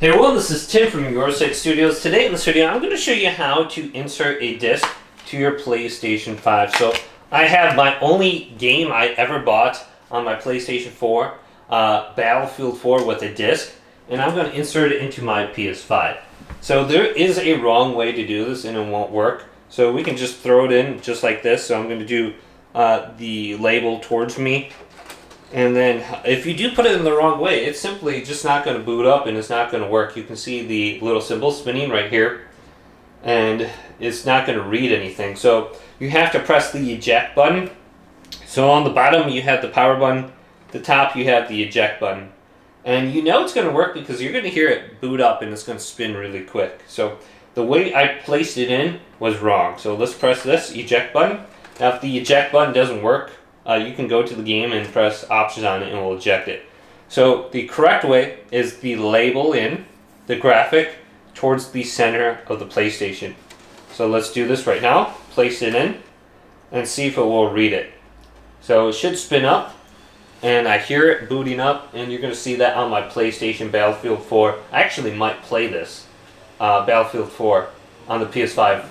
Hey everyone, this is Tim from Your Site Studios. Today in this video, I'm going to show you how to insert a disc to your PlayStation 5. So I have my only game I ever bought on my PlayStation 4, Battlefield 4 with a disc, and I'm going to insert it into my PS5. So there is a wrong way to do this and it won't work. So we can just throw it in just like this. So I'm going to do the label towards me. And then if you do put it in the wrong way, it's simply just not going to boot up and it's not going to work. You can see the little symbol spinning right here, and it's not going to read anything. So you have to press the eject button. So on the bottom you have the power button, the top you have the eject button. And you know it's going to work because you're going to hear it boot up and it's going to spin really quick. So the way I placed it in was wrong. So let's press this eject button. Now if the eject button doesn't work, you can go to the game and press options on it and it will eject it. So the correct way is the label in, the graphic, towards the center of the PlayStation. So let's do this right now. Place it in and see if it will read it. So it should spin up and I hear it booting up, and you're going to see that on my PlayStation Battlefield 4. I actually might play this Battlefield 4 on the PS5.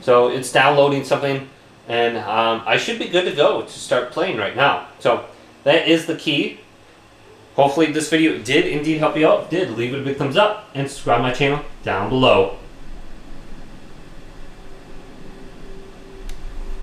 So it's downloading something. And I should be good to go to start playing right now. So that is the key. Hopefully this video did indeed help you out. If it did, leave it a big thumbs up and subscribe to my channel down below.